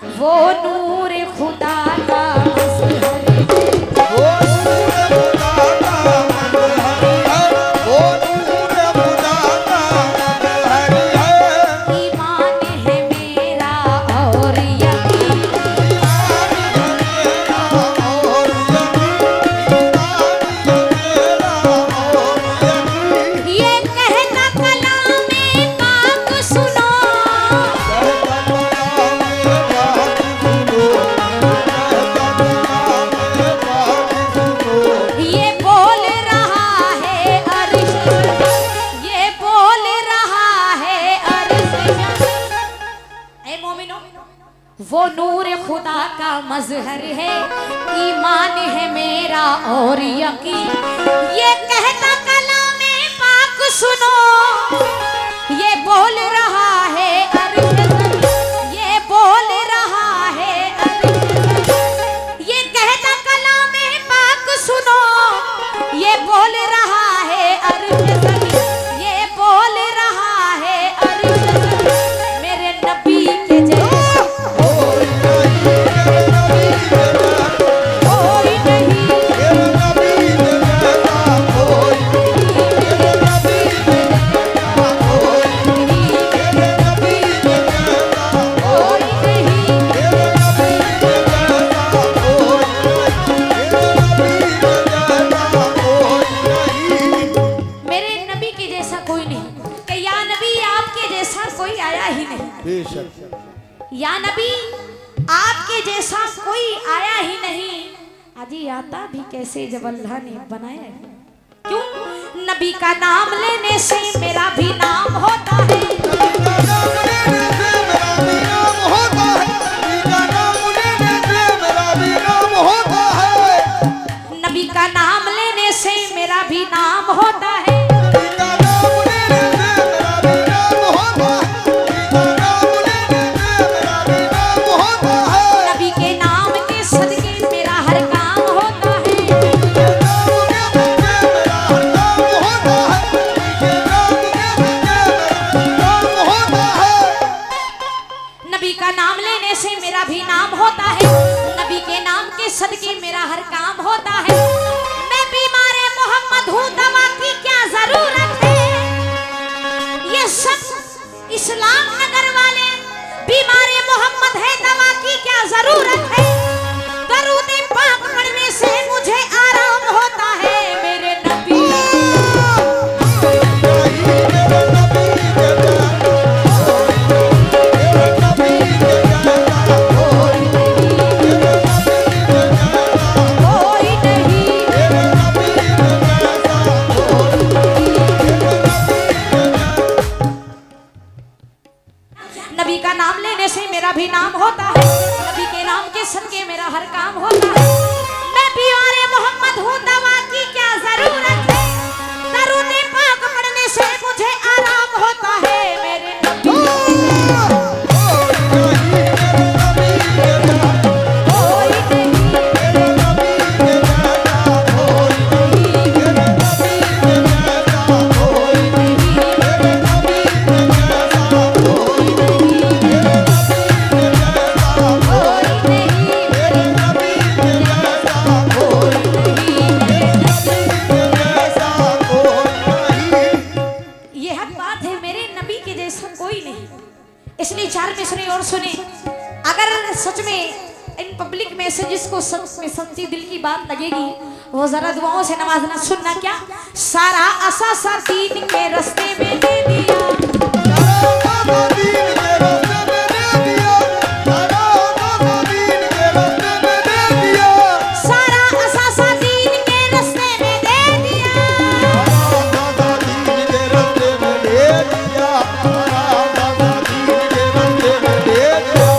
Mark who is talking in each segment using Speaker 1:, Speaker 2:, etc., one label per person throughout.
Speaker 1: वो नूर खुदा का मजहर
Speaker 2: वो नूर खुदा का मजहर है, वो नूर खुदा का मजहर है।
Speaker 1: ईमान है मेरा और यकीन,
Speaker 2: ईमान है मेरा और यकीन, ईमान है मेरा और यकीन।
Speaker 1: ये कहता कलामे पाक सुनो,
Speaker 2: कहता कलामे पाक सुनो, कहता कलामे पाक सुनो।
Speaker 1: ये बोल रहा है अर्श, ये बोल रहा है अर्श। ए मोमिनो, वो नूर खुदा का मजहर है, ईमान है मेरा और यकीन। ये कहता कलामे पाक सुनो, ये बोल रहा है अर्श, ये बोल रहा है अर्श। ये कहता कलामे पाक सुनो, ये बोल रहा है अर्श, ये बोल रहा है अर्श। मेरे नबी के जैसा
Speaker 2: कोई नहीं मेरे नबी के जैसा,
Speaker 1: कोई नहीं,
Speaker 2: मेरे नबी के जैसा कोई नहीं, मेरे नबी के जैसा कोई नहीं, मेरे नबी के जैसा कोई
Speaker 1: कोई नहीं।
Speaker 2: मेरे नबी के जैसा कोई नहीं, मेरे नबी के जैसा कोई नहीं।
Speaker 1: मेरे नबी के जैसा कोई नहीं, कि या नबी आपके जैसा कोई आया ही नहीं।
Speaker 2: बेशक
Speaker 1: या नबी आपके जैसा कोई आया ही नहीं। अजी आता भी कैसे जब अल्लाह ने बनाया है। क्यों? नबी का नाम लेने से मेरा भी नाम होता है,
Speaker 2: का नाम लेने से मेरा भी नाम होता है, का नाम लेने से मेरा भी नाम होता है,
Speaker 1: नबी का नाम लेने से मेरा भी नाम होता है।
Speaker 2: का नाम लेने से मेरा भी नाम होता है, का नाम लेने से मेरा भी नाम होता है,
Speaker 1: नबी के नाम के सदके मेरा हर काम होता है।
Speaker 2: के नाम लेने से मेरा हर काम होता है, के नाम लेने से मेरा काम होता है।
Speaker 1: नबी का नाम लेने से मेरा भी नाम होता है, नबी के नाम के सदके मेरा हर काम होता है। मैं बीमार मोहम्मद हूँ, दवा की क्या जरूरत है। ये सब इस्लाम नगर वाले बीमार मोहम्मद है, दवा की क्या जरूरत है। दरूद पाक पढ़ने से मुझे आराम होता है। मेरे नबी
Speaker 2: मेरे नबी के जैसा मेरे नबी के जैसा कोई नहीं, मेरे नबी के जैसा
Speaker 1: कोई नहीं,
Speaker 2: मेरे नबी के जैसा कोई नहीं, मेरे
Speaker 1: नबी का नाम लेने से मेरा भी नाम होता है, नबी के नाम के सदके मेरा हर काम होता है। मैं बीमार मोहम्मद हूँ, दवा की क्या जरूरत है। दरूद पाक पढ़ने से मुझे आराम होता है। मेरे नबी कोई नहीं,
Speaker 2: मेरे नबी के जैसा कोई नहीं, मेरे नबी के जैसा कोई नहीं, मेरे नबी के जैसा कोई नहीं, मेरे नबी के जैसा कोई
Speaker 1: कोई नहीं,
Speaker 2: मेरे नबी के जैसा कोई नहीं, मेरे नबी के जैसा कोई नहीं।
Speaker 1: ये हक बात है, मेरे नबी के जैसा कोई नहीं। इसलिए चार मिसरे और सुने। अगर सच में इन पब्लिक मैसेजेस को सच में सच्ची दिल की बात लगेगी, वो जरा दुआओं से नवाजना। सुनना क्या, सारा असासा दीन के रास्ते में दे दिया,
Speaker 2: सारा दीन के रास्ते में दे दिया, सारा दीन के रास्ते में दे दिया,
Speaker 1: सारा असासा दीन के रास्ते में दे दिया।
Speaker 2: सारा दीन के रास्ते में दे दिया, सारा दीन के रास्ते में दे दिया।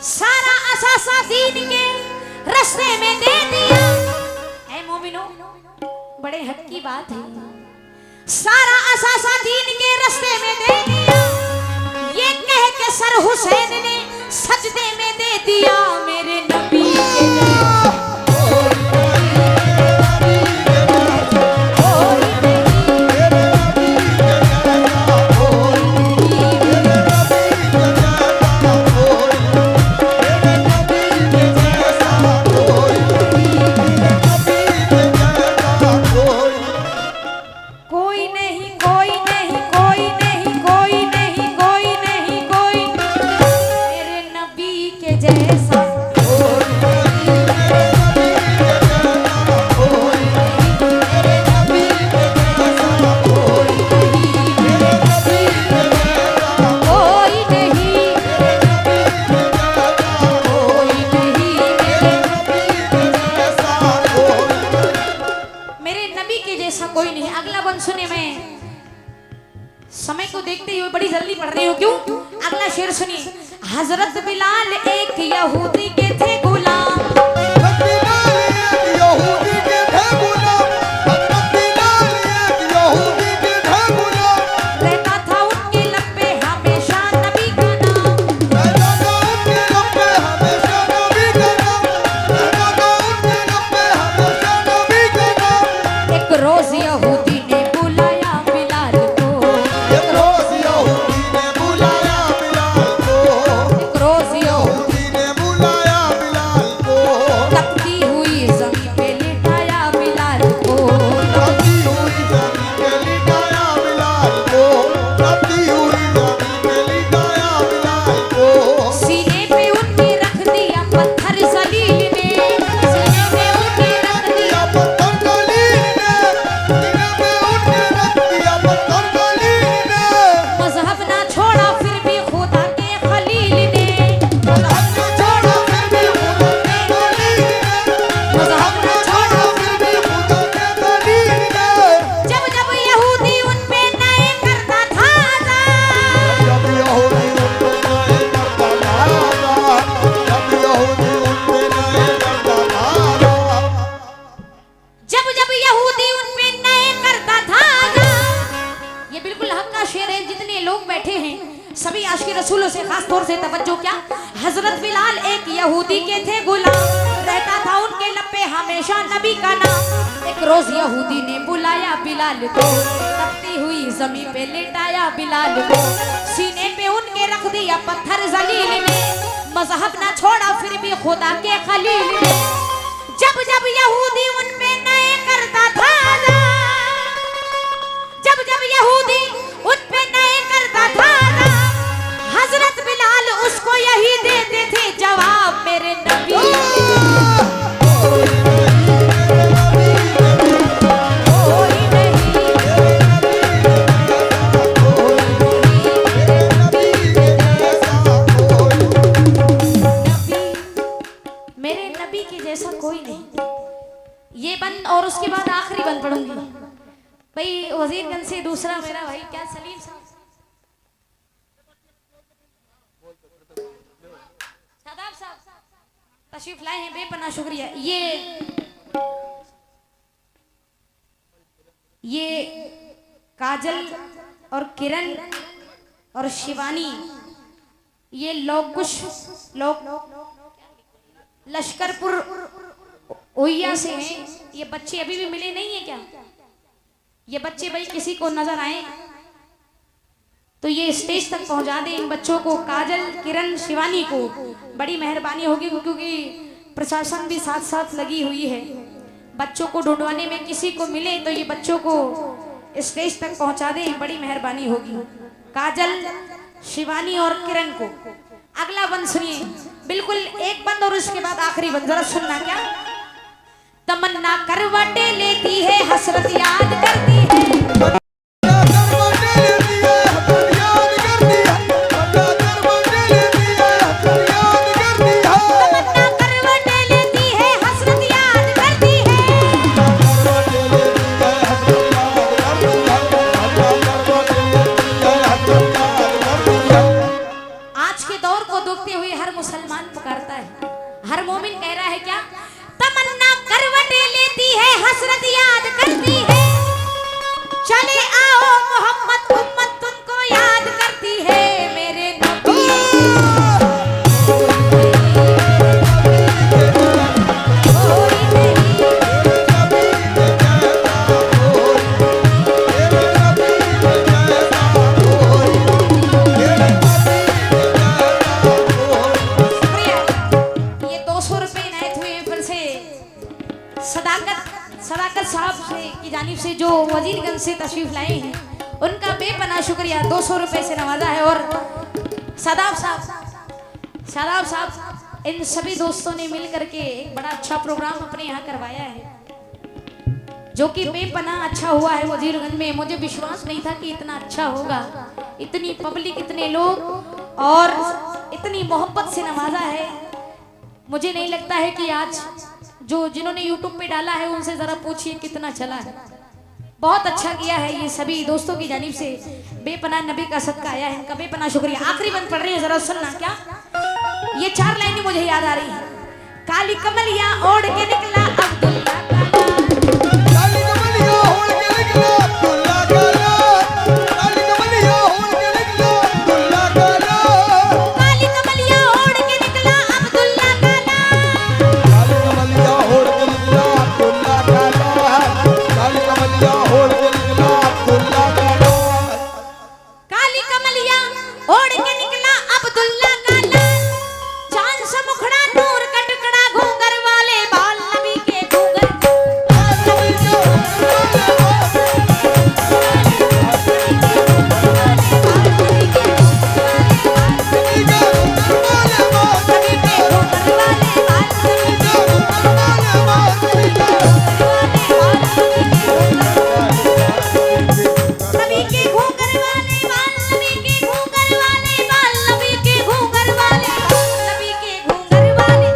Speaker 1: सारा असासा दीन के रास्ते में दे दिया। ऐ मोमिनो, बड़े हक की बात है। सारा असासा दीन के रास्ते में दे दिया, ये कह के सर हुसैन ने सजदे में दे दिया। मेरे नबी के जैसा
Speaker 2: कोई नहीं मेरे नबी के जैसा, कोई नहीं मेरे नबी के जैसा, कोई नहीं मेरे नबी के जैसा,
Speaker 1: कोई नहीं
Speaker 2: मेरे नबी के जैसा,
Speaker 1: कोई नहीं
Speaker 2: मेरे नबी के जैसा, कोई
Speaker 1: मेरे नबी के जैसा कोई नहीं। अगला बंद सुने। मैं समय को देखते हुए बड़ी जल्दी पढ़ रही हूँ, क्यों? अगला शेर सुनिए। हजरत बिलाल एक यहूदी के थे गुलाम,
Speaker 2: हज़रत बिलाल एक यहूदी के थे गुलाम, हज़रत बिलाल एक यहूदी के थे गुलाम,
Speaker 1: रहता था उनके लब पे हमेशा नबी का नाम।
Speaker 2: रहता था उनके लब पे हमेशा नबी का नाम, रहता था उनके लब पे हमेशा नबी का नाम।
Speaker 1: एक रोज यहूदी ने बुलाया बिलाल को,
Speaker 2: एक रोज़ यहूदी ने बुलाया बिलाल को,
Speaker 1: एक रोज
Speaker 2: यहूदी ने बुलाया बिलाल को,
Speaker 1: तपती हुई जमीन पे लिटाया बिलाल को।
Speaker 2: तपती हुई जमीन पे लिटाया बिलाल को, तपती हुई जमीन पे लिटाया बिलाल को।
Speaker 1: सीने पे उनके रख दिया पत्थर जलील ने, सीने पे उनके रख दिया
Speaker 2: पत्थर दलील ने, सीने पे उनके रख दिया पत्थर दलील ने,
Speaker 1: मजहब ना छोड़ा फिर भी खुदा के खलील ने,
Speaker 2: मजहब न छोड़ा फिर भी खुदा के दलील ने,
Speaker 1: मजहब ना छोड़ा।
Speaker 2: फिर भी खुदा के दलील ने।
Speaker 1: जब जब यहूदी उन पे नए करता था
Speaker 2: जब यहूदी उन पे नए करता मारा, जब यहूदी उन पे नए करता मारा,
Speaker 1: जब जब यहूदी उन पे नए करता था। ये बिल्कुल हक का शेर है। जितने लोग बैठे हैं सभी आशिक रसूलों से खास तौर से तवज्जो क्या। हजरत बिलाल एक यहूदी के थे गुलाम, रहता था उनके लब पे हमेशा नबी का नाम। एक रोज यहूदी ने बुलाया बिलाल को, तपती हुई जमीन पे लेटाया बिलाल को, सीने पे उनके रख दिया पत्थर जलील ने, मजहब ना छोड़ा फिर भी खुदा के खलील ने। जब जब यहूदी उन पे नए करता था, जब जब यहूदी उन पे नए करता था, हजरत बिलाल उसको यही देते थे जवाब, मेरे नबी
Speaker 2: कोई नहीं मेरे नबी के जैसा,
Speaker 1: कोई नहीं,
Speaker 2: मेरे नबी के जैसा, कोई
Speaker 1: नबी मेरे नबी के जैसा कोई नहीं। ये बंद और उसके बाद आखिरी बंद पढ़ूंगी भाई। वजीरगंज से दूसरा मेरा भाई क्या सलीम साहब, शादाब साहब तशरीफ लाए हैं, बेपनाह शुक्रिया। ये काजल और किरण और शिवानी, ये लोग कुछ लोग लश्करपुर ओहिया से हैं। ये बच्चे अभी भी मिले नहीं है क्या? ये बच्चे भाई किसी को नजर आए तो ये स्टेज तक पहुंचा दें इन बच्चों को, काजल, किरण, शिवानी को। बड़ी मेहरबानी होगी क्योंकि प्रशासन भी साथ साथ लगी हुई है। बच्चों को ढूंढवाने में किसी को मिले तो ये बच्चों को स्टेज तक पहुंचा दें, बड़ी मेहरबानी होगी। काजल, शिवानी और किरण को। अगला बंद सुनिए, बिल्कुल एक बंद और उसके बाद आखिरी बंद, जरा सुनना क्या। तमन्ना करवटे लेती है, हसरत याद करती है,
Speaker 2: करवटे लेती है, हसरत याद करती है, करवटे लेती है, हसरत याद करती है,
Speaker 1: तमन्ना करवटे लेती है, हसरत याद करती है।
Speaker 2: करवटे लेती है, हसरत याद करती है, करवटे लेती है, हसरत याद करती है।
Speaker 1: आज के दौर को देखते हुए हर मुसलमान पुकारता है, हर मोमिन कह रहा है क्या, तमन्ना करवटे लेती है, हसरत याद करती है। चले आओ मोहम्मद, उम्मत तुमको याद करती है, मेरे नबी कोई नहीं, शुक्रिया। ये 200 रुपए इनायत हुए फिर से सदाकत साहब से की जानिब से जो वजीरगंज से तशरीफ लाए हैं, उनका बेपनाह शुक्रिया। 200 रुपए से नवाजा है। और शादाब साहब इन सभी दोस्तों ने मिल करके एक बड़ा अच्छा प्रोग्राम अपने यहाँ करवाया है, जो कि बेपनाह अच्छा हुआ है वजीरगंज में। मुझे विश्वास नहीं था कि इतना अच्छा होगा, इतनी पब्लिक, इतने लोग और इतनी मोहब्बत से नवाजा है। मुझे नहीं लगता है कि आज जो जिन्होंने यूट्यूब पे डाला है उनसे जरा पूछिए कितना चला है। बहुत अच्छा किया है ये सभी दोस्तों की जानिब से, बेपनाह नबी का सदका आया है, इनका बेपनाह शुक्रिया। आखिरी बंद पढ़ रही है, जरा सुनना। क्या ये 4 लाइनें मुझे याद आ रही है। काली कमलिया ओढ़ के निकला अब्दुल्ला
Speaker 2: काली कमलिया ओढ़ के निकला अब्दुल्ला काला, काली कमलिया ओढ़ के निकला अब्दुल्ला काला,
Speaker 1: काली कमलिया ओढ़ के निकला अब्दुल्ला काला,
Speaker 2: काली कमलिया ओढ़ के निकला अब्दुल्ला काला, काली कमलिया ओढ़ के निकला अब्दुल्ला काला,
Speaker 1: काली कमलिया ओढ़ के निकला अब्दुल्ला काला। चांद सा मुखड़ा नूर का टुकड़ा घूंघर वाले बाल नबी के घूंघर, नबी के घूंघर वाले बाल, नबी के घूंघर वाले बाल, नबी के घूंघर वाले बाल, नबी के घूंघर वाले।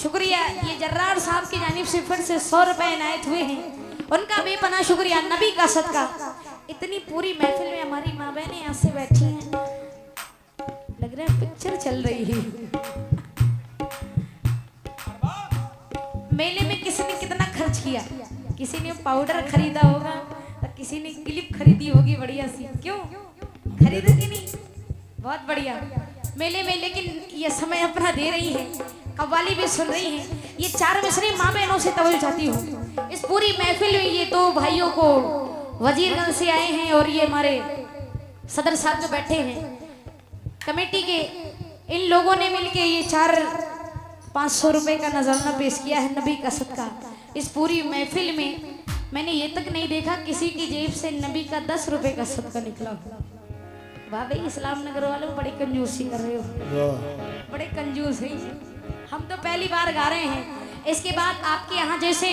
Speaker 1: शुक्रिया। ये जर्रार साहब की जानिब से फिर से 100 रुपए इनायत हुए हैं, उनका बेपनाह शुक्रिया। नबी का सदका। इतनी पूरी महफिल में हमारी माँ बहनें यहाँ से बैठी हैं, लग रहा है पिक्चर चल रही है। मेले में किसी ने कितना खर्च किया, किसी ने पाउडर खरीदा होगा तो किसी ने क्लिप खरीदी होगी बढ़िया सी। क्यों खरीदा कि नहीं? बहुत बढ़िया मेले में। लेकिन ये समय अपना दे रही है, कव्वाली भी सुन रही है। ये 4 मिसरे माँ बहनों से तवज्जो चाहती हूँ। इस पूरी महफिल में ये 2 भाइयों को वजीरगंज से आए हैं और ये हमारे सदर साहब जो बैठे हैं कमेटी के, इन लोगों ने मिलके ये 400-500 रुपए का नजराना पेश किया है नबी का सदका। इस पूरी महफिल में मैंने ये तक नहीं देखा किसी की जेब से नबी का 10 रुपए का सदका निकला। वाह भाई, इस्लाम नगर वालों बड़ी कंजूसी कर रहे हो, बड़े कंजूस है। हम तो पहली बार गा रहे हैं। इसके बाद आपके यहाँ जैसे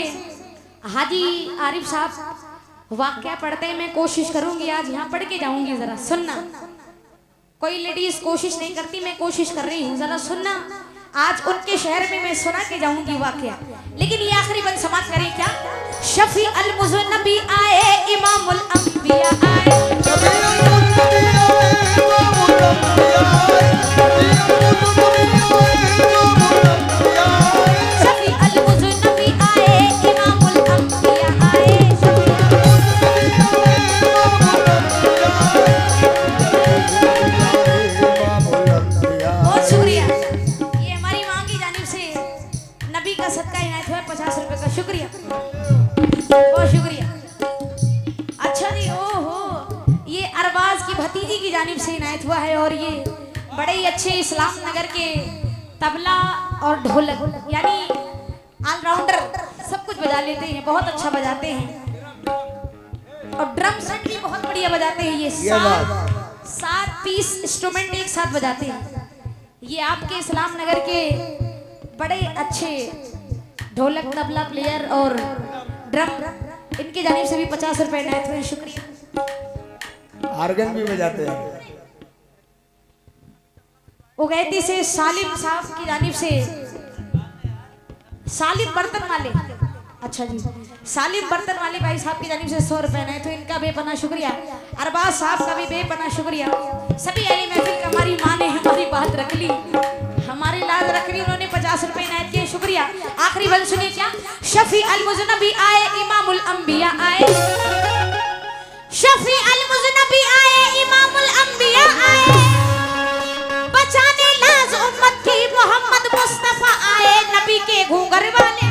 Speaker 1: हाजी आरिफ साहब वाक्या पढ़ते हैं, मैं कोशिश करूंगी आज यहाँ पढ़ के जाऊंगी। जरा सुनना, कोई लेडीज कोशिश नहीं करती, मैं कोशिश कर रही हूँ, जरा सुनना। आज उनके शहर में मैं सुना के जाऊंगी वाकया, लेकिन ये आखिरी बंद समाप्त करें क्या। शफी अल मुज़न्नबी आए, इमामुल अंबिया आए, शफी अल मुज़न्नबी आए, इमामुल अंबिया आए। बहुत शुक्रिया। ये हमारी माँ की जानिब से नबी का सदका इनायत हुआ 50 रुपए का। शुक्रिया, बहुत शुक्रिया। अच्छा जी, ओहो, ये अरबाज की भतीजी की जानिब से इनायत हुआ है और ये बड़े ही अच्छे इस्लाम नगर के तबला और ढोलक यानी ऑलराउंडर सब कुछ बजा लेते हैं, बहुत अच्छा बजाते हैं और ड्रम सेट भी बहुत बढ़िया बजाते हैं। ये 7 पीस इंस्ट्रूमेंट एक साथ बजाते हैं। ये आपके इस्लाम नगर के बड़े अच्छे ढोलक तबला प्लेयर और ड्रम, इनकी जानिब से भी 50 रुपए इनायत हुए। शुक्रिया।
Speaker 2: आर्गन भी बजाते हैं।
Speaker 1: उगैती से सालिम साहब की जानिब से, सालिम बर्तन वाले, अच्छा जी, सालिम बर्तन वाले भाई साहब की जानिब से 100 रुपए इनायत हुए, इनका बेपनाह शुक्रिया। अरबाज साहब का भी बेपनाह शुक्रिया। सभी अहले महफिल का हमारी माँ ने हमारी बात रख ली, हमारी लाज रख ली, उन्होंने 50 रुपए इनायत किए। शुक्रिया। आखिरी बंद सुनिए क्या। शफी अल मुज़न्नबी आए, इमामुल अंबिया आए, शफी अल मुज़न्नबी आए, इमामुल अंबिया आए, बचाने लाज उम्मत की मोहम्मद मुस्तफा आए, नबी के घूंघर वाले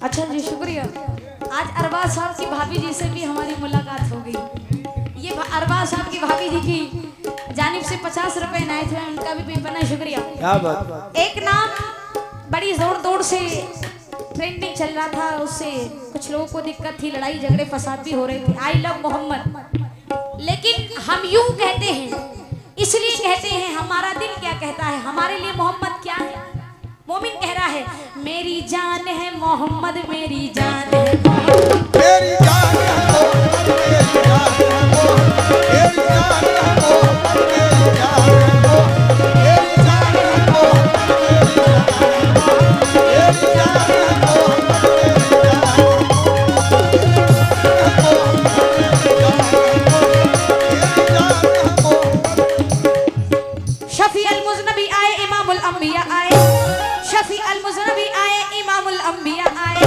Speaker 1: अच्छा जी शुक्रिया। आज अरबाज साहब की भाभी जी से भी हमारी मुलाकात हो गई। ये अरबाज साहब की भाभी जी की जानिब से 50 रुपए इनायत हुए, उनका भी बेपनाह शुक्रिया।
Speaker 2: क्या बात।
Speaker 1: एक नाम बड़ी जोर तोड़ से ट्रेंडिंग चल रहा था, उससे कुछ लोगों को दिक्कत थी, लड़ाई झगड़े फसाद भी हो रहे थे, आई लव मोहम्मद। लेकिन हम यूं कहते हैं, इसलिए कहते हैं, हमारा दिल क्या कहता है, हमारे लिए मोहम्मद क्या है। मोमिन कह रहा है मेरी जान है मोहम्मद, मेरी जान है मोहम्मद,
Speaker 2: मेरी जान है मोहम्मद, मेरी जान है मोहम्मद, मेरी जान है मोहम्मद, मेरी जान है मोहम्मद, मेरी जान है मोहम्मद, मेरी जान है मोहम्मद, मेरी जान है मोहम्मद।
Speaker 1: शफी अल मुज़नबी आए, इमामुल अंबिया आए, शफी अल मुज़नबी आए, इमामुल अंबिया आए।